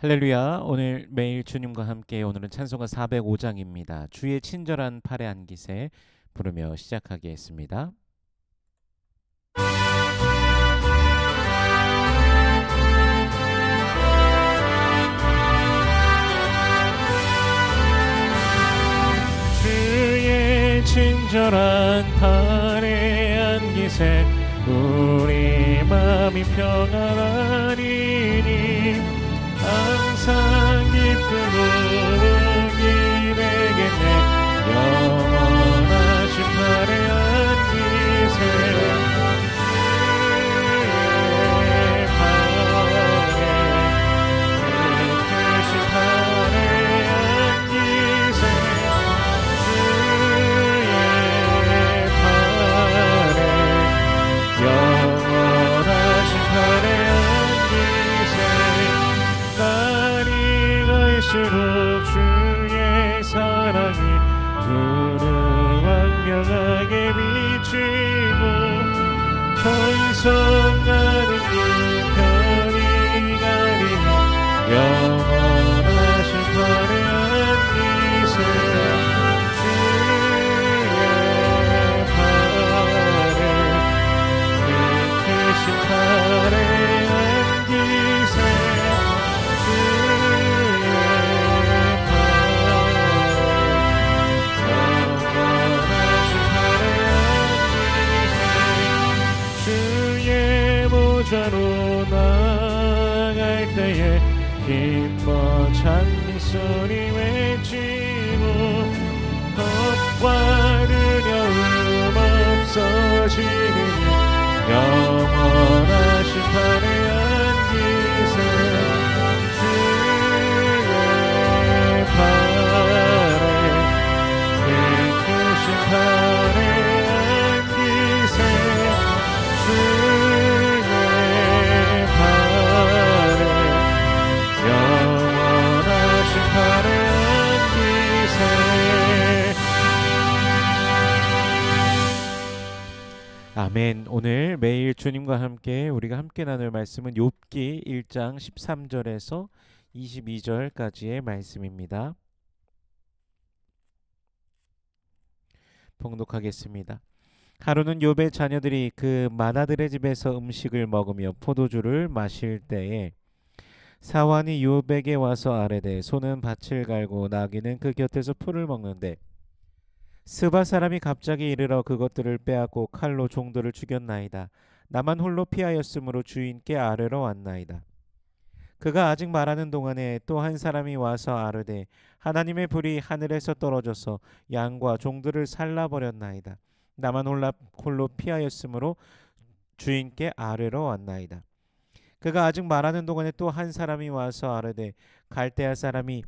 할렐루야. 오늘 매일 주님과 함께 오늘은 찬송가 405장입니다. 주의 친절한 팔에 안기세 부르며 시작하겠습니다. 주의 친절한 팔에 안기세 우리 마음이 평안하리니 항상 기쁨으로 기대겠네. 영원하신 팔에 안기세 주의 팔에 크신 팔에 안기세 주의 팔에 영원하신 팔에 안기세 날이 갈수록 주의 사랑이 두루왕명하게 비치고 더 이상 나는 그 편이 가리니 영원하신 팔에 안기세 주의 팔에 크신 팔에 안기세 보좌로 나갈 때에 기뻐 찬미 소리 외치고 겁과 두려움 없어지는 영원하신 팔에 안기세 주의 팔에 크신 팔에 안기세 아멘. 오늘 매일 주님과 함께 우리가 함께 나눌 말씀은 욥기 1장 13절에서 22절까지의 말씀입니다. 봉독하겠습니다. 하루는 욥의 자녀들이 그 마다들의 집에서 음식을 먹으며 포도주를 마실 때에 사환이 욥에게 와서 아뢰되 소는 밭을 갈고 나귀는 그 곁에서 풀을 먹는데 스바 사람이 갑자기 이르러 그것들을 빼앗고 칼로 종들을 죽였나이다. 나만 홀로 피하였으므로 주인께 아뢰러 왔나이다. 그가 아직 말하는 동안에 또 한 사람이 와서 아뢰되 하나님의 불이 하늘에서 떨어져서 양과 종들을 살라버렸나이다. 나만 홀로 피하였으므로 주인께 아뢰러 왔나이다. 그가 아직 말하는 동안에 또 한 사람이 와서 아뢰되 갈대아 사람이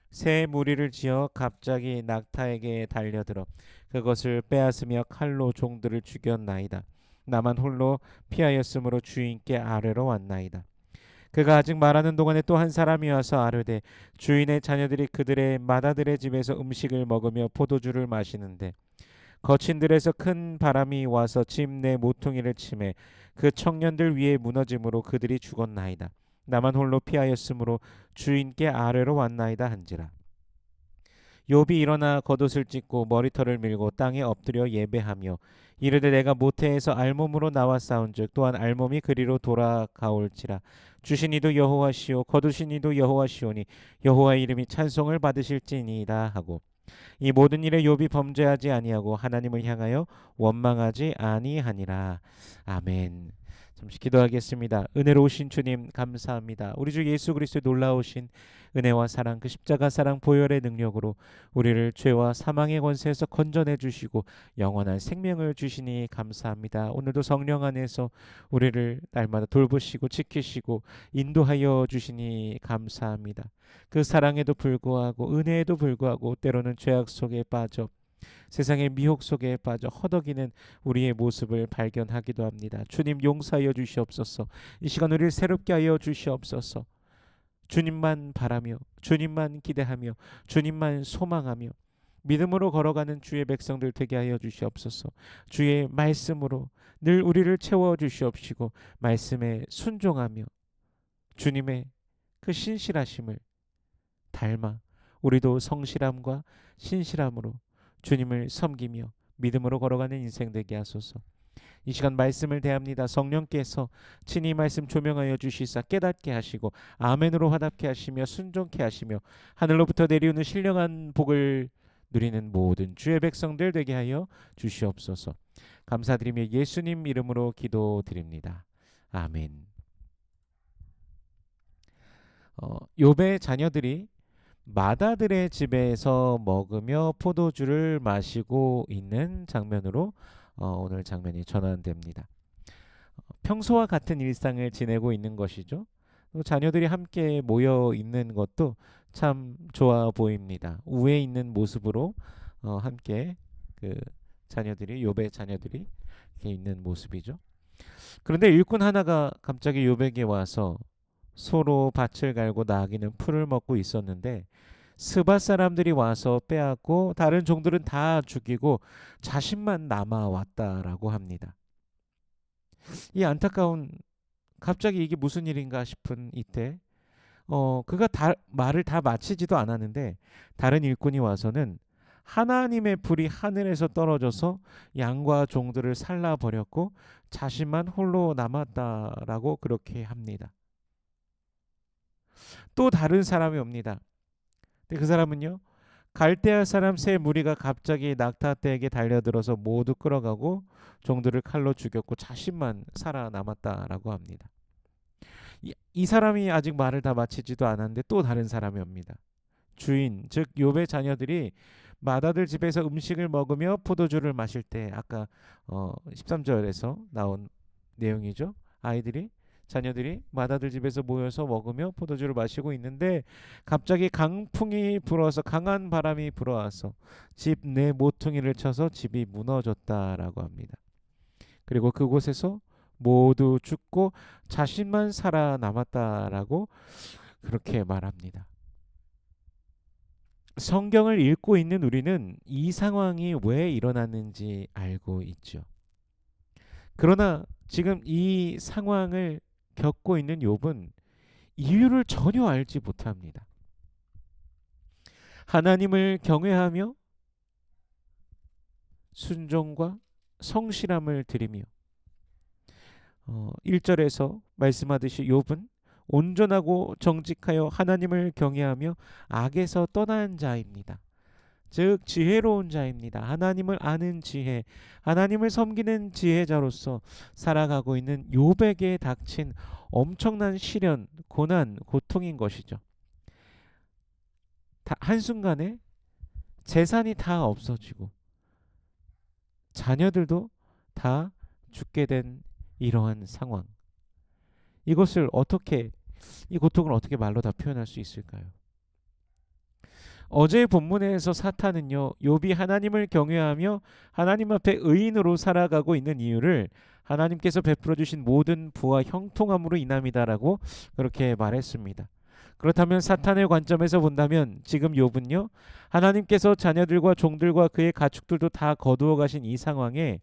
새 무리를 지어 갑자기 낙타에게 달려들어 그것을 빼앗으며 칼로 종들을 죽였나이다. 나만 홀로 피하였으므로 주인께 아뢰러 왔나이다. 그가 아직 말하는 동안에 또 한 사람이 와서 아뢰되 주인의 자녀들이 그들의 마다들의 집에서 음식을 먹으며 포도주를 마시는데 거친 들에서 큰 바람이 와서 집 내 모퉁이를 치매 그 청년들 위에 무너짐으로 그들이 죽었나이다. 나만 홀로 피하였으므로 주인께 아뢰러 왔나이다 한지라. 욥이 일어나 겉옷을 찢고 머리털을 밀고 땅에 엎드려 예배하며 이르되 내가 모태에서 알몸으로 나와 싸운즉 또한 알몸이 그리로 돌아가올지라. 주신 이도 여호와시오 거두신 이도 여호와시오니 여호와의 이름이 찬송을 받으실지니이다 하고 이 모든 일에 욥이 범죄하지 아니하고 하나님을 향하여 원망하지 아니하니라. 아멘. 잠시 기도하겠습니다. 은혜로우신 주님 감사합니다. 우리 주 예수 그리스도의 놀라우신 은혜와 사랑, 그 십자가 사랑 보혈의 능력으로 우리를 죄와 사망의 권세에서 건져내 주시고 영원한 생명을 주시니 감사합니다. 오늘도 성령 안에서 우리를 날마다 돌보시고 지키시고 인도하여 주시니 감사합니다. 그 사랑에도 불구하고 은혜에도 불구하고 때로는 죄악 속에 빠져 세상의 미혹 속에 빠져 허덕이는 우리의 모습을 발견하기도 합니다. 주님 용서하여 주시옵소서. 이 시간 우리를 새롭게 하여 주시옵소서. 주님만 바라며 주님만 기대하며 주님만 소망하며 믿음으로 걸어가는 주의 백성들 되게 하여 주시옵소서. 주의 말씀으로 늘 우리를 채워 주시옵시고 말씀에 순종하며 주님의 그 신실하심을 닮아 우리도 성실함과 신실함으로 주님을 섬기며 믿음으로 걸어가는 인생 되게 하소서. 이 시간 말씀을 대합니다. 성령께서 친히 말씀 조명하여 주시사 깨닫게 하시고 아멘으로 화답케 하시며 순종케 하시며 하늘로부터 내려오는 신령한 복을 누리는 모든 주의 백성들 되게 하여 주시옵소서. 감사드리며 예수님 이름으로 기도드립니다. 아멘. 욥의 자녀들이 마다들의 집에서 먹으며 포도주를 마시고 있는 장면으로 오늘 장면이 전환됩니다. 평소와 같은 일상을 지내고 있는 것이죠. 또 자녀들이 함께 모여 있는 것도 참 좋아 보입니다. 우에 있는 모습으로 함께 그 자녀들이 욥의 자녀들이 이렇게 있는 모습이죠. 그런데 일꾼 하나가 갑자기 욥에게 와서 소로 밭을 갈고 나귀는 풀을 먹고 있었는데 스바 사람들이 와서 빼앗고 다른 종들은 다 죽이고 자신만 남아왔다라고 합니다. 이 안타까운 갑자기 이게 무슨 일인가 싶은 이때 그가 말을 다 마치지도 않았는데 다른 일꾼이 와서는 하나님의 불이 하늘에서 떨어져서 양과 종들을 살라버렸고 자신만 홀로 남았다라고 그렇게 합니다. 또 다른 사람이 옵니다. 근데 그 사람은요, 갈대아 사람 세 무리가 갑자기 낙타떼에게 달려들어서 모두 끌어가고 종들을 칼로 죽였고 자신만 살아남았다라고 합니다. 이 사람이 아직 말을 다 마치지도 않았는데 또 다른 사람이 옵니다. 주인, 즉 욥의 자녀들이 마다들 집에서 음식을 먹으며 포도주를 마실 때 아까 13절에서 나온 내용이죠. 자녀들이 마다들 집에서 모여서 먹으며 포도주를 마시고 있는데 갑자기 강풍이 불어서 강한 바람이 불어와서 집 내 모퉁이를 쳐서 집이 무너졌다라고 합니다. 그리고 그곳에서 모두 죽고 자신만 살아남았다라고 그렇게 말합니다. 성경을 읽고 있는 우리는 이 상황이 왜 일어났는지 알고 있죠. 그러나 지금 이 상황을 겪고 있는 욥은 이유를 전혀 알지 못합니다. 하나님을 경외하며 순종과 성실함을 드리며 1절에서 말씀하듯이 욥은 온전하고 정직하여 하나님을 경외하며 악에서 떠난 자입니다. 즉 지혜로운 자입니다. 하나님을 아는 지혜, 하나님을 섬기는 지혜자로서 살아가고 있는 욥에게 닥친 엄청난 시련, 고난, 고통인 것이죠. 한순간에 재산이 다 없어지고 자녀들도 다 죽게 된 이러한 상황. 이 고통을 어떻게 말로 다 표현할 수 있을까요? 어제 본문에서 사탄은요, 욥이 하나님을 경외하며 하나님 앞에 의인으로 살아가고 있는 이유를 하나님께서 베풀어 주신 모든 부와 형통함으로 인함이다라고 그렇게 말했습니다. 그렇다면 사탄의 관점에서 본다면 지금 욥은요, 하나님께서 자녀들과 종들과 그의 가축들도 다 거두어 가신 이 상황에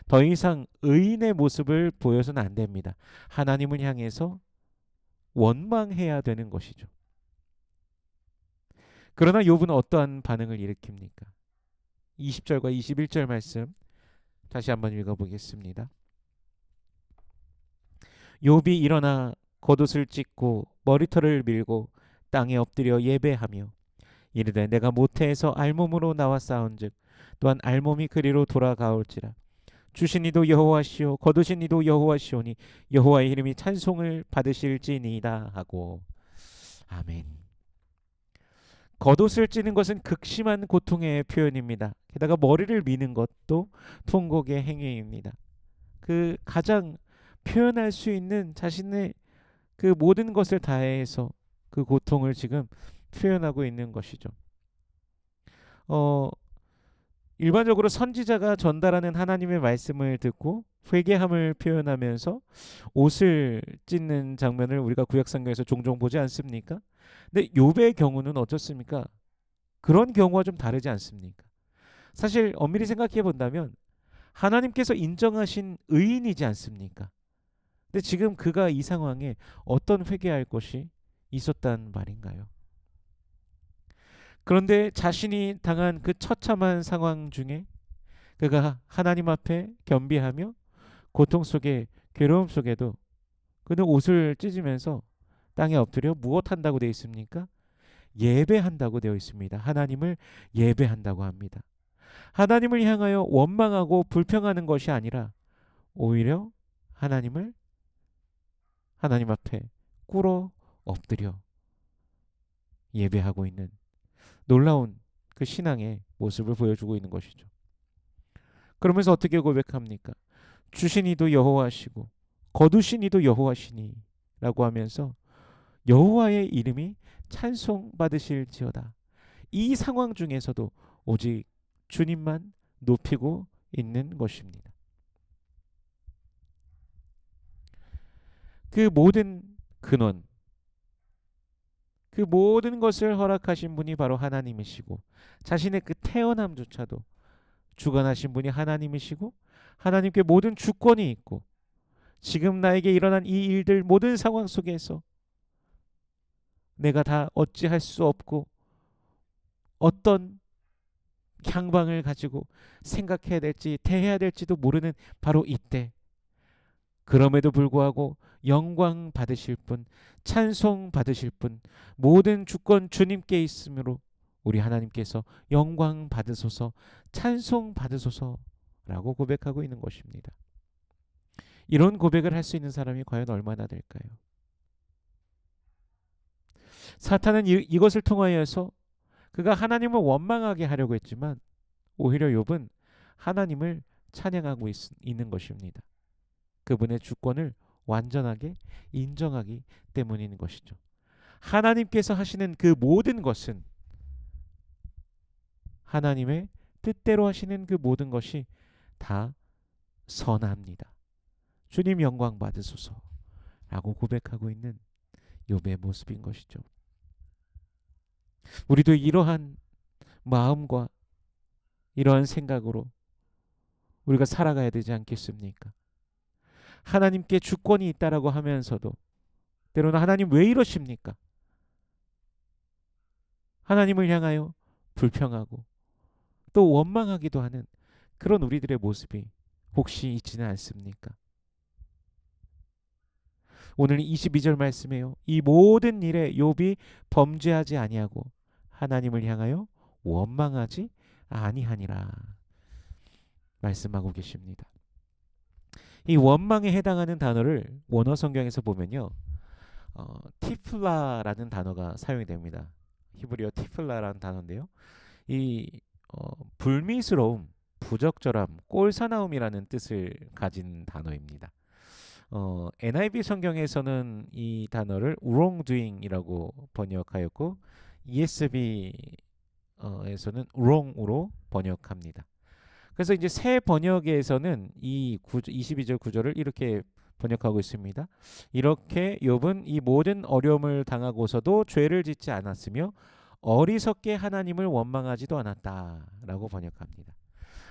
더 이상 의인의 모습을 보여서는 안 됩니다. 하나님을 향해서 원망해야 되는 것이죠. 그러나 욥은 어떠한 반응을 일으킵니까? 20절과 21절 말씀 다시 한번 읽어보겠습니다. 욥이 일어나 겉옷을 찢고 머리털을 밀고 땅에 엎드려 예배하며 이르되 내가 모태에서 알몸으로 나와 싸운즉 또한 알몸이 그리로 돌아가올지라. 주신 이도 여호와시오 거두신 이도 여호와시오니 여호와의 이름이 찬송을 받으실지니이다 하고. 아멘. 겉옷을 찌는 것은 극심한 고통의 표현입니다. 게다가 머리를 미는 것도 통곡의 행위입니다. 그 가장 표현할 수 있는 자신의 그 모든 것을 다해서 그 고통을 지금 표현하고 있는 것이죠. 일반적으로 선지자가 전달하는 하나님의 말씀을 듣고 회개함을 표현하면서 옷을 찢는 장면을 우리가 구약성경에서 종종 보지 않습니까? 근데 욥의 경우는 어떻습니까? 그런 경우와 좀 다르지 않습니까? 사실 엄밀히 생각해 본다면 하나님께서 인정하신 의인이지 않습니까? 근데 지금 그가 이 상황에 어떤 회개할 것이 있었단 말인가요? 그런데 자신이 당한 그 처참한 상황 중에 그가 하나님 앞에 겸비하며 고통 속에 괴로움 속에도 그는 옷을 찢으면서 땅에 엎드려 무엇한다고 되어 있습니까? 예배한다고 되어 있습니다. 하나님을 예배한다고 합니다. 하나님을 향하여 원망하고 불평하는 것이 아니라 오히려 하나님을 하나님 앞에 꿇어 엎드려 예배하고 있는 놀라운 그 신앙의 모습을 보여주고 있는 것이죠. 그러면서 어떻게 고백합니까? 주신 이도 여호와시고 거두신 이도 여호와시니라고 하면서 여호와의 이름이 찬송받으실지어다. 이 상황 중에서도 오직 주님만 높이고 있는 것입니다. 그 모든 근원, 그 모든 것을 허락하신 분이 바로 하나님이시고 자신의 그 태어남조차도 주관하신 분이 하나님이시고 하나님께 모든 주권이 있고 지금 나에게 일어난 이 일들 모든 상황 속에서 내가 다 어찌할 수 없고 어떤 향방을 가지고 생각해야 될지 대해야 될지도 모르는 바로 이때 그럼에도 불구하고 영광 받으실 분, 찬송 받으실 분, 모든 주권 주님께 있으므로 우리 하나님께서 영광 받으소서, 찬송 받으소서라고 고백하고 있는 것입니다. 이런 고백을 할 수 있는 사람이 과연 얼마나 될까요? 사탄은 이것을 통하여서 그가 하나님을 원망하게 하려고 했지만 오히려 욥은 하나님을 찬양하고 있는 것입니다. 그분의 주권을 완전하게 인정하기 때문인 것이죠. 하나님께서 하시는 그 모든 것은 하나님의 뜻대로 하시는 그 모든 것이 다 선합니다. 주님 영광 받으소서라고 고백하고 있는 욥의 모습인 것이죠. 우리도 이러한 마음과 이러한 생각으로 우리가 살아가야 되지 않겠습니까? 하나님께 주권이 있다라고 하면서도 때로는 하나님 왜 이러십니까? 하나님을 향하여 불평하고 또 원망하기도 하는 그런 우리들의 모습이 혹시 있지는 않습니까? 오늘 22절 말씀에요. 이 모든 일에 욥이 범죄하지 아니하고 하나님을 향하여 원망하지 아니하니라 말씀하고 계십니다. 이 원망에 해당하는 단어를 원어 성경에서 보면요. 티플라라는 단어가 사용이 됩니다. 히브리어 티플라라는 단어인데요. 이 불미스러움, 부적절함, 꼴사나움이라는 뜻을 가진 단어입니다. NIV 성경에서는 이 단어를 wrongdoing이라고 번역하였고 ESV에서는 wrong으로 번역합니다. 그래서 이제 새 번역에서는 이 22절 구절을 이렇게 번역하고 있습니다. 이렇게 욥은 이 모든 어려움을 당하고서도 죄를 짓지 않았으며 어리석게 하나님을 원망하지도 않았다라고 번역합니다.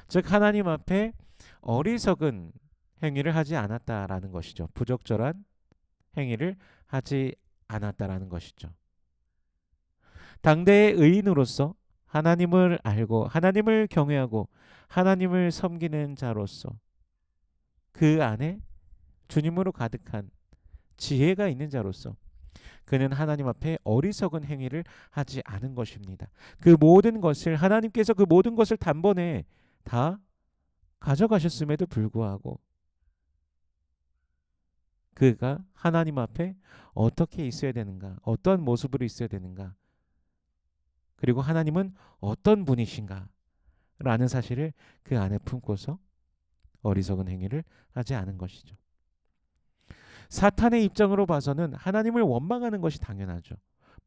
즉 하나님 앞에 어리석은 행위를 하지 않았다라는 것이죠. 부적절한 행위를 하지 않았다라는 것이죠. 당대의 의인으로서 하나님을 알고 하나님을 경외하고 하나님을 섬기는 자로서 그 안에 주님으로 가득한 지혜가 있는 자로서 그는 하나님 앞에 어리석은 행위를 하지 않은 것입니다. 그 모든 것을 하나님께서 그 모든 것을 단번에 다 가져가셨음에도 불구하고 그가 하나님 앞에 어떻게 있어야 되는가, 어떤 모습으로 있어야 되는가, 그리고 하나님은 어떤 분이신가 라는 사실을 그 안에 품고서 어리석은 행위를 하지 않은 것이죠. 사탄의 입장으로 봐서는 하나님을 원망하는 것이 당연하죠.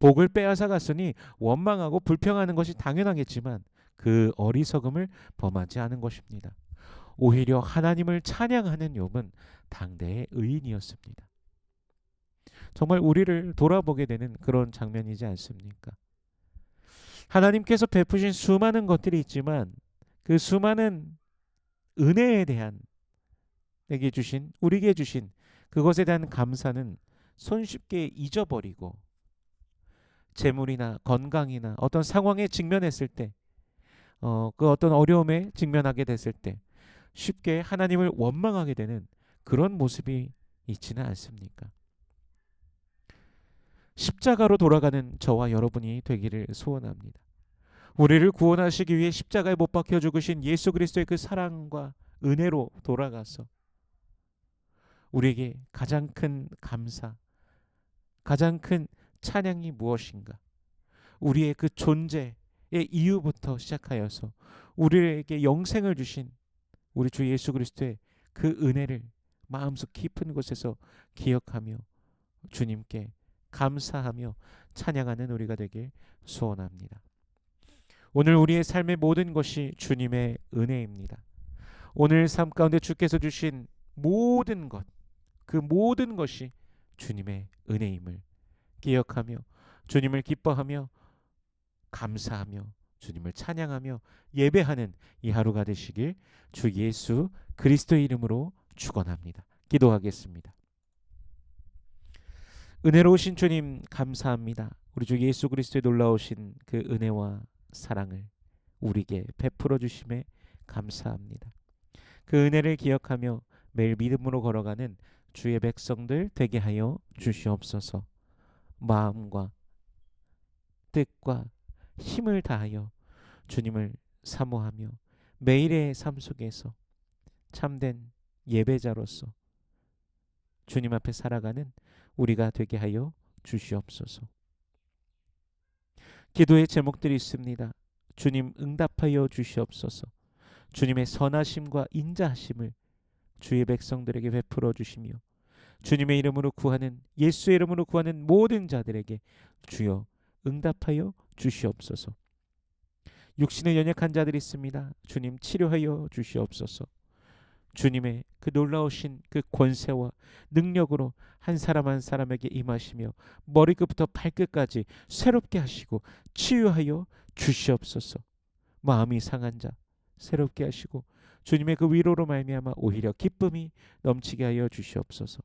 복을 빼앗아 갔으니 원망하고 불평하는 것이 당연하겠지만 그 어리석음을 범하지 않은 것입니다. 오히려 하나님을 찬양하는 욥은 당대의 의인이었습니다. 정말 우리를 돌아보게 되는 그런 장면이지 않습니까? 하나님께서 베푸신 수많은 것들이 있지만 그 수많은 은혜에 대한 내게 주신 우리에게 주신 그것에 대한 감사는 손쉽게 잊어버리고 재물이나 건강이나 어떤 상황에 직면했을 때, 그 어떤 어려움에 직면하게 됐을 때 쉽게 하나님을 원망하게 되는 그런 모습이 있지는 않습니까? 십자가로 돌아가는 저와 여러분이 되기를 소원합니다. 우리를 구원하시기 위해 십자가에 못 박혀 죽으신 예수 그리스도의 그 사랑과 은혜로 돌아가서 우리에게 가장 큰 감사, 가장 큰 찬양이 무엇인가? 우리의 그 존재의 이유부터 시작하여서 우리에게 영생을 주신 우리 주 예수 그리스도의 그 은혜를 마음속 깊은 곳에서 기억하며 주님께 감사하며 찬양하는 우리가 되길 소원합니다. 오늘 우리의 삶의 모든 것이 주님의 은혜입니다. 오늘 삶 가운데 주께서 주신 모든 것, 그 모든 것이 주님의 은혜임을 기억하며 주님을 기뻐하며 감사하며 주님을 찬양하며 예배하는 이 하루가 되시길 주 예수 그리스도의 이름으로 축원합니다. 기도하겠습니다. 은혜로우신 주님 감사합니다. 우리 주 예수 그리스도의 놀라우신 그 은혜와 사랑을 우리에게 베풀어 주심에 감사합니다. 그 은혜를 기억하며 매일 믿음으로 걸어가는 주의 백성들 되게 하여 주시옵소서. 마음과 뜻과 힘을 다하여 주님을 사모하며 매일의 삶 속에서 참된 예배자로서 주님 앞에 살아가는 우리가 되게 하여 주시옵소서. 기도의 제목들이 있습니다. 주님 응답하여 주시옵소서. 주님의 선하심과 인자하심을 주의 백성들에게 베풀어 주시며 주님의 이름으로 구하는 예수의 이름으로 구하는 모든 자들에게 주여 응답하여 주시옵소서. 육신의 연약한 자들이 있습니다. 주님 치료하여 주시옵소서. 주님의 그 놀라우신 그 권세와 능력으로 한 사람 한 사람에게 임하시며 머리끝부터 발끝까지 새롭게 하시고 치유하여 주시옵소서. 마음이 상한 자 새롭게 하시고 주님의 그 위로로 말미암아 오히려 기쁨이 넘치게 하여 주시옵소서.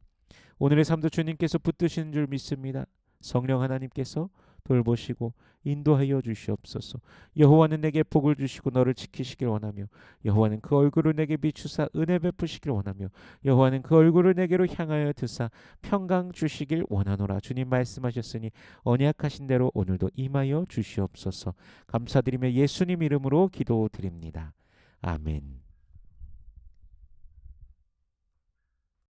오늘의 삶도 주님께서 붙드시는 줄 믿습니다. 성령 하나님께서 돌보시고 인도하여 주시옵소서. 여호와는 내게 복을 주시고 너를 지키시길 원하며 여호와는 그 얼굴을 내게 비추사 은혜 베푸시길 원하며 여호와는 그 얼굴을 내게로 향하여 드사 평강 주시길 원하노라. 주님 말씀하셨으니 언약하신 대로 오늘도 임하여 주시옵소서. 감사드리며 예수님 이름으로 기도드립니다. 아멘.